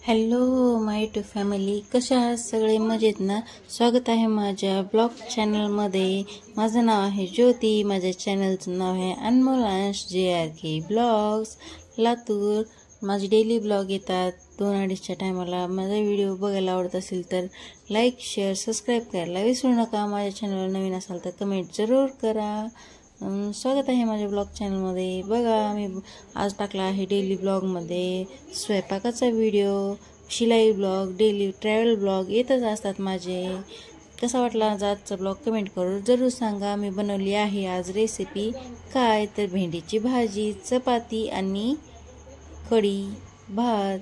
Hello my to family, कशा आहात सगळे? मजेत ना? स्वागत आहे माझ्या ब्लॉग चॅनलमध्ये. माझं नाव आहे ज्योती, माझ्या चॅनलचं नाव आहे अनमोल अंश JRK ब्लॉग्स लातूर. माझे डेली ब्लॉग येतात 2-2:30च्या टायमाला. माझा व्हिडिओ बघायला आवडत असेल तर लाईक शेअर सबस्क्राईब करायला विसरू नका. माझ्या चॅनलवर नवीन असाल तर कमेंट जरूर करा. स्वागत आहे माझ्या ब्लॉग चॅनलमध्ये. बघा, मी आज टाकला आहे डेली ब्लॉगमध्ये स्वयंपाकाचा व्हिडिओ, शिलाई ब्लॉग, डेली ट्रॅव्हल ब्लॉग येतच असतात माझे. कसा वाटला आजचा ब्लॉग कमेंट करून जरूर सांगा. मी बनवली आहे आज रेसिपी काय तर भेंडीची भाजी, चपाती आणि कढी भात.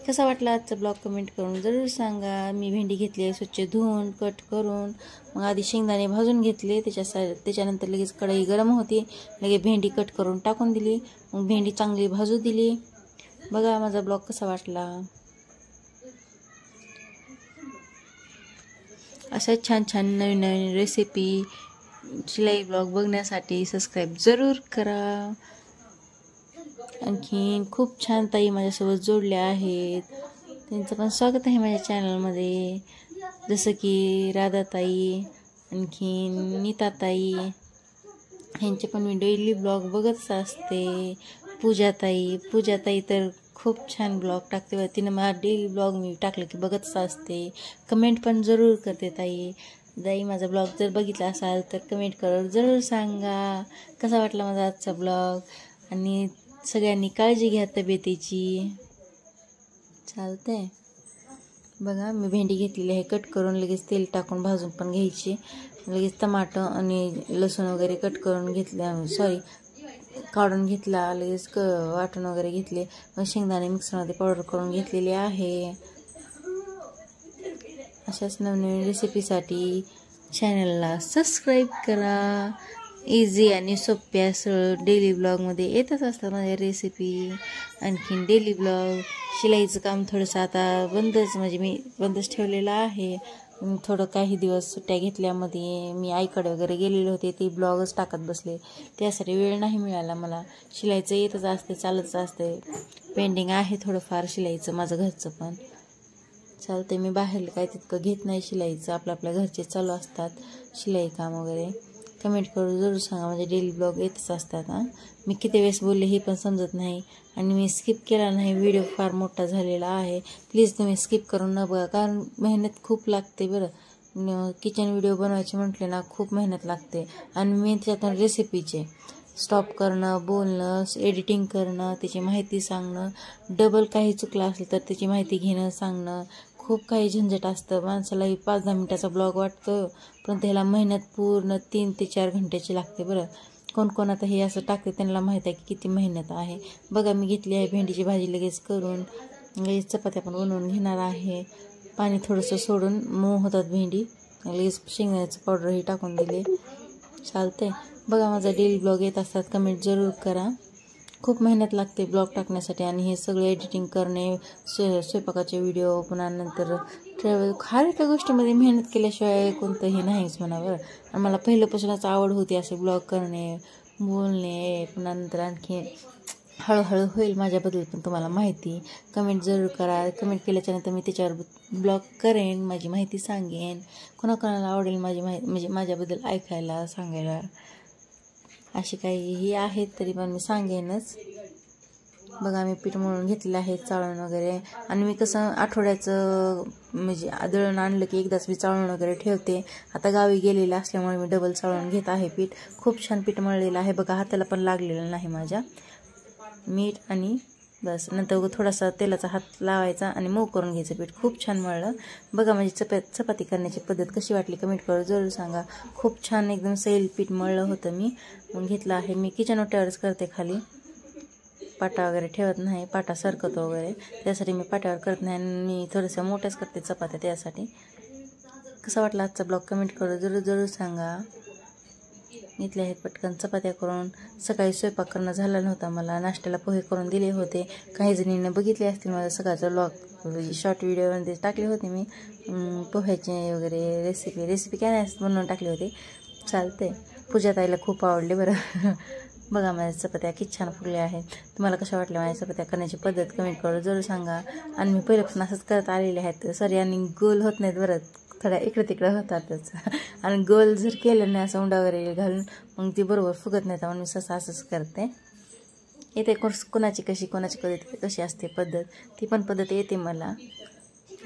कसा वाटला आजचा ब्लॉग कमेंट करून जरूर सांगा. मी भेंडी घेतली आहे स्वच्छ धुवून कट करून. मग आधी शेंगदाणे भाजून घेतले, त्याच्यानंतर लगेच कढई गरम होती, लगेच भेंडी कट करून टाकून दिली. मग भेंडी चांगली भाजू दिली. बघा माझा ब्लॉग कसा वाटला. अशा छान छान नवीन नवीन रेसिपी शिलाई ब्लॉग बघण्यासाठी सबस्क्राईब जरूर करा. आणखीन खूप छान ताई माझ्यासोबत जोडल्या आहेत, त्यांचं पण स्वागत आहे माझ्या चॅनलमध्ये. जसं की राधाताई, आणखीन नीताताई, ह्यांचे पण मी डेली ब्लॉग बघतच असते. पूजाताई तर खूप छान ब्लॉग टाकते बरं. तिनं मला डेली ब्लॉग मी टाकलं की बघतच असते, कमेंट पण जरूर करते. ताई माझा ब्लॉग जर बघितला असाल तर कमेंट करून जरूर सांगा कसा वाटला माझा आजचा ब्लॉग. आणि सगळ्यांनी काळजी घ्या तब्येतीची. चालतंय. बघा मी भेंडी घेतलेली आहे कट करून, लगेच तेल टाकून भाजून पण घ्यायची. लगेच टमाटर आणि लसूण वगैरे कट करून घेतले, काढून घेतला. लगेच वाटण वगैरे घेतले. मग शेंगदाणे मिक्सरमध्ये पावडर करून घेतलेली आहे. अशाच नवनवीन रेसिपीसाठी चॅनलला सबस्क्राईब करा. इझी आणि सोप्या सरळ डेली ब्लॉगमध्ये येतच असतात माझ्या रेसिपी. आणखीन डेली ब्लॉग, शिलाईचं काम थोडंसं आता मी बंदच ठेवलेलं आहे. थोडं काही दिवस सुट्ट्या घेतल्यामध्ये मी आईकडे वगैरे गेलेले होते, ते ब्लॉगच टाकत बसले. त्यासाठी वेळ नाही मिळाला मला. शिलाईचं येतच असते, चालतच असते. पेंडिंग आहे थोडंफार शिलाईचं माझं घरचं पण. चालते. मी बाहेर काय तितकं घेत नाही शिलाईचं, आपल्या घरचे चालू असतात शिलाई काम वगैरे. कमेंट करून जरूर सांगा. माझे डेली ब्लॉग येतच असतात. मी किती वेळेस बोलले हे पण समजत नाही, आणि मी स्किप केला नाही. व्हिडिओ फार मोठा झालेला आहे, प्लीज तुम्ही स्किप करून न बघा, कारण मेहनत खूप लागते बरं. किचन व्हिडिओ बनवायचे म्हटले ना खूप मेहनत लागते. आणि मी त्यातून रेसिपीचे स्टॉप करणं, बोलणं, एडिटिंग करणं, त्याची माहिती सांगणं, डबल काही चुकलं असेल तर त्याची माहिती घेणं, सांगणं, खूप काही झंझट असतं. माणसालाही 5-10 मिनिटाचा ब्लॉग वाटतो, पण त्याला मेहनत पूर्ण 3 ते 4 घंट्याची लागते बरं. कोण आता हे असं टाकते त्यांना माहीत आहे की किती मेहनत आहे. बघा मी घेतली आहे भेंडीची भाजी लगेच करून. लगेच चपात्या पण बनवून घेणार आहे. पाणी थोडंसं सोडून मऊ होतात भेंडी. लगेच शेंगदाण्याचं पावडरही टाकून दिले. चालते. बघा माझा डेली ब्लॉग येत असतात, कमेंट जरूर करा. खूप मेहनत लागते ब्लॉग टाकण्यासाठी, आणि हे सगळं एडिटिंग करणे, स्वयंपाकाचे व्हिडिओ, पुन्हा नंतर ट्रॅव्हल, हर एका गोष्टीमध्ये मेहनत केल्याशिवाय कोणतंही नाहीच म्हणावं. आणि मला पहिल्यापासूनच आवड होती असे ब्लॉग करणे, बोलणे. पुन्हा नंतर आणखी हळूहळू होईल माझ्याबद्दल पण तुम्हाला माहिती. कमेंट जरूर करा. कमेंट केल्याच्यानंतर मी त्याच्यावर ब्लॉग करेन, माझी माहिती सांगेन. कोणाकोणाला आवडेल माझी म्हणजे माझ्याबद्दल ऐकायला, सांगायला, अशी काहीही आहेत तरी पण मी सांगेनच. बघा मी पीठ मळून घेतलेलं आहे, चाळण वगैरे. आणि मी कसं आठवड्याचं म्हणजे दळण आणलं की एकदाच मी चाळण वगैरे ठेवते. आता गावी गेलेलं असल्यामुळे मी डबल चाळून घेत आहे पीठ. खूप छान पीठ मळलेलं आहे बघा, हाताला पण लागलेलं नाही माझ्या. मीठ आणि बस, नंतर थोडासा तेलाचा हात लावायचा आणि मऊ करून घ्यायचं पीठ. खूप छान मळलं. बघा माझी चपाती करण्याची पद्धत कशी वाटली कमेंट करून जरूर सांगा. खूप छान एकदम सैल पीठ मळलं होतं मी. मग घेतलं आहे मी किचन ओट्यावरच करते, खाली पाटा वगैरे ठेवत नाही, पाटा सरकतो वगैरे, त्यासाठी मी पाट्यावर करत नाही. मी थोड्याशा मोठ्याच करते चपात्या त्यासाठी. कसा वाटला आजचा ब्लॉग कमेंट करून जरूर सांगा. घेतले आहेत पटकन चपात्या करून. सकाळी स्वयंपाक करणं झाला नव्हता मला, नाश्त्याला पोहे करून दिले होते. काही जणींनी बघितले असतील माझा सकाळचा ब्लॉग, शॉर्ट व्हिडिओमध्ये टाकले होते मी. पोह्याचे वगैरे रेसिपी काय नाही बनवून टाकले होते. चालते. पूजाताईला खूप आवडले बरं. बघा माझ्या चपात्या किती छान फुगल्या आहेत. तुम्हाला कशा वाटल्या माझ्या चपात्या करण्याची पद्धत कमेंट करून जरूर सांगा. आणि मी पहिल्यापासून असंच करत आलेले आहेत. सॉरी, आणि गोल होत नाहीत बरं, थोड्या इकडे तिकडे होतातच. आणि गोल जर केलं नाही असं उंडा वगैरे घालून मग ती बरोबर फुगत नाही. म्हणून मी असंच करते. येते कोणाची कशी असते पद्धत, ती पण पद्धत येते मला.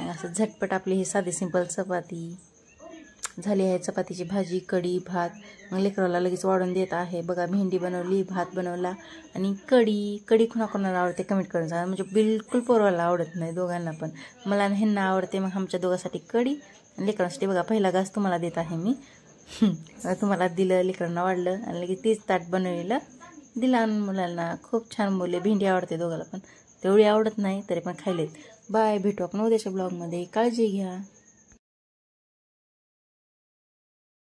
असं झटपट आपली ही साधी सिंपल चपाती झाली आहे. चपातीची भाजी, कढी, भात. मग लेकराला लगेच वाढून देत आहे. बघा, भेंडी बनवली, भात बनवला आणि कढी कोणाकोणाला आवडते कमेंट करून सांगा. म्हणजे बिलकुल पोरवाला आवडत नाही, दोघांना पण. मला ह्यांना आवडते, मग आमच्या दोघांसाठी कढी आणि लेकरांसाठी बघा पहिला घास तुम्हाला देत आहे मी. तुम्हाला दिलं, लेकरांना वाढलं आणि लगेच तीच ताट बनवलेलं दिला. मुलांना खूप छान बोलले. भेंडी आवडते दोघाला पण, तेवढी आवडत नाही तरी पण खायलेत. बाय, भेटू आपण उद्याच्या ब्लॉगमध्ये. काळजी घ्या.